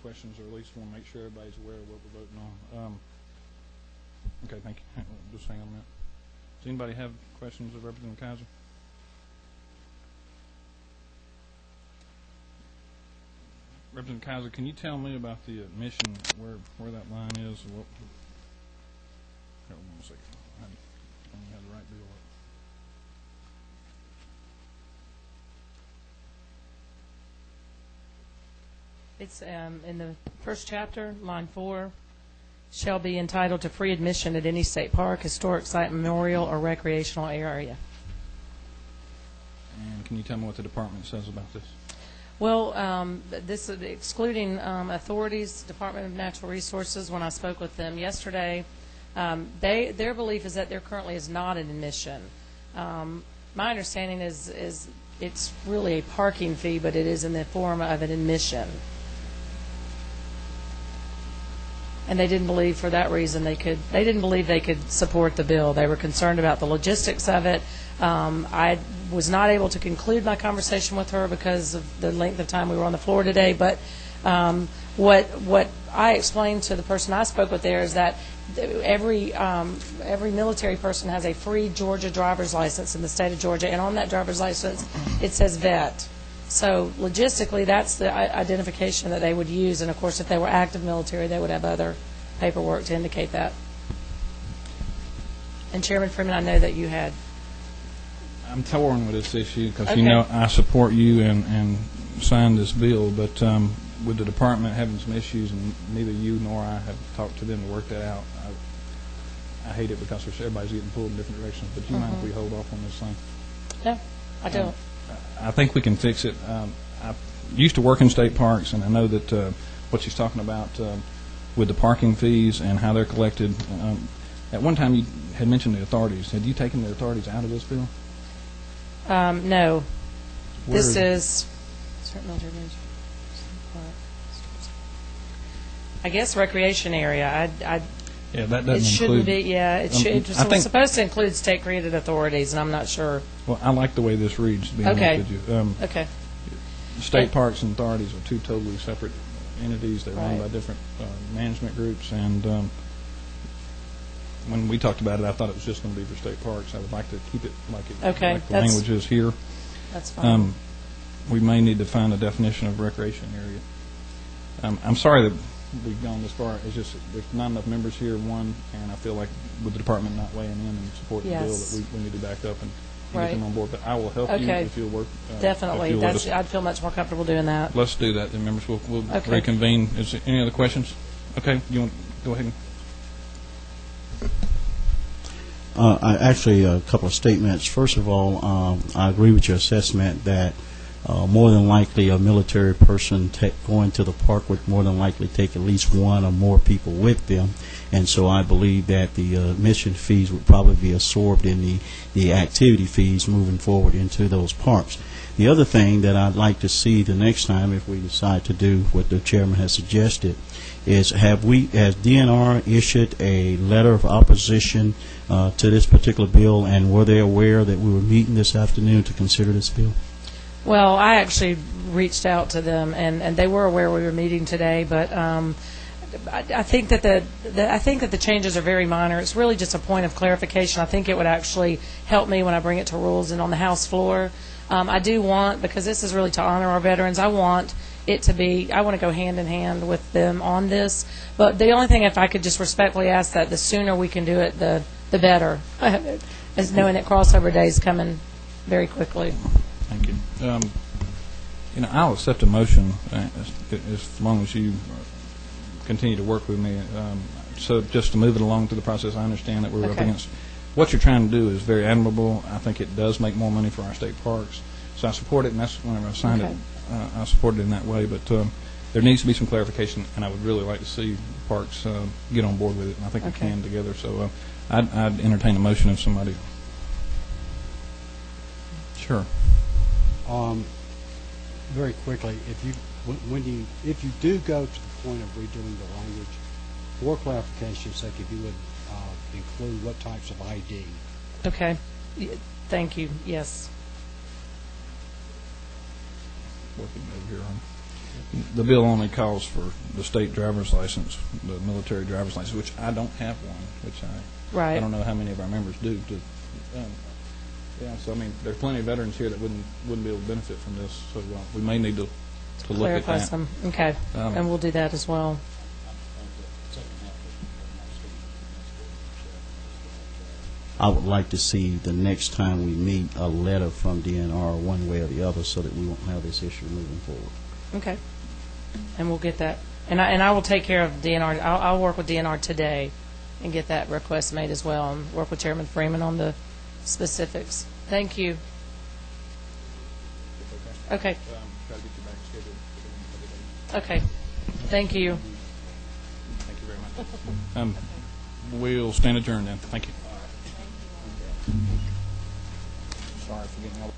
questions, or at least want to make sure everybody's aware of what we're voting on. Okay, thank you. Just hang on a minute. Does anybody have questions of Representative Kaiser? Representative Kaiser, can you tell me about the admission, where that line is? Or what? Hold on a second. I don't have the right bill up. It's in the first chapter, line 4, shall be entitled to free admission at any state park, historic site, memorial, or recreational area. And can you tell me what the department says about this? Well, this is excluding authorities, Department of Natural Resources. When I spoke with them yesterday, their belief is that there currently is not an admission. My understanding is it's really a parking fee, but it is in the form of an admission. And they didn't believe, for that reason, they didn't believe they could support the bill. They were concerned about the logistics of it. I was not able to conclude my conversation with her because of the length of time we were on the floor today. But what I explained to the person I spoke with there is that every military person has a free Georgia driver's license in the state of Georgia, and on that driver's license it says vet. So logistically, that's the identification that they would use, and of course, if they were active military, they would have other paperwork to indicate that. And Chairman Freeman, I know that you had. I'm torn with this issue because Okay. you know I support you and signed this bill, but with the department having some issues, and neither you nor I have talked to them to work that out. I hate it because everybody's getting pulled in different directions. But do you mind if we hold off on this thing? No, I don't. I think we can fix it. I used to work in state parks, and I know that what she's talking about with the parking fees and how they're collected. At one time, you had mentioned the authorities. Had you taken the authorities out of this bill? No. Where This is is certain military range. I guess recreation area. Yeah, that doesn't it shouldn't include. be. Yeah, it should. It's supposed to include state-created authorities, and I'm not sure. Well, I like the way this reads. To be Okay. honest with you. Okay. State parks and authorities are two totally separate entities. They're run Right. by different management groups, and when we talked about it, I thought it was just going to be for state parks. I would like to keep it like Okay, like the that's- language is here. That's fine. We may need to find a definition of recreation area. I'm sorry that we've gone this far. It's just there's not enough members here, one, and I feel like with the department not weighing in and supporting the bill, Yes. that we need to back up and get Right. them on board. But I will help you Okay. if you'll work. Definitely. if you'll let us- I'd feel much more comfortable doing that. Let's do that, then, members. We'll Okay. reconvene. Is there any other questions? Okay, you want to go ahead and... Actually, a couple of statements. First of all, I agree with your assessment that more than likely a military person going to the park would more than likely take at least one or more people with them. And so I believe that the admission fees would probably be absorbed in the activity fees moving forward into those parks. The other thing that I'd like to see the next time, if we decide to do what the chairman has suggested, is has DNR issued a letter of opposition to this particular bill, and were they aware that we were meeting this afternoon to consider this bill? Well, I actually reached out to them, and they were aware we were meeting today. But I think that the changes are very minor. It's really just a point of clarification. I think it would actually help me when I bring it to rules and on the House floor. I do want, because this is really to honor our veterans, I want to go hand in hand with them on this. But the only thing, if I could just respectfully ask that the sooner we can do it, the better, as knowing that crossover day is coming very quickly. Thank you. I'll accept a motion as long as you continue to work with me. So just to move it along through the process, I understand that we're up Okay. against. What you're trying to do is very admirable. I think it does make more money for our state parks. So I support it, and that's whenever I signed Okay. it, I supported it in that way. But there needs to be some clarification, and I would really like to see parks get on board with it, and I think we Okay. can together. So I'd entertain a motion if somebody. Sure. Very quickly, if you do go to the point of redoing the language, for clarification's sake, if you would include what types of ID. Okay. Thank you. Yes. Working over here on. The bill only calls for the state driver's license, the military driver's license, which I don't have one, which I Right. don't know how many of our members do. Yeah, so I mean, there's plenty of veterans here that wouldn't be able to benefit from this, so we may need to look at Clarify that. some. Okay. And we'll do that as well. I would like to see the next time we meet a letter from DNR one way or the other so that we won't have this issue moving forward. Okay. And we'll get that. And I will take care of DNR. I'll work with DNR today and get that request made as well, and work with Chairman Freeman on the specifics. Thank you. Okay. Try to get you back scheduled. Okay. Thank you. Thank you very much. We'll stand adjourned then. Thank you. Sorry for getting all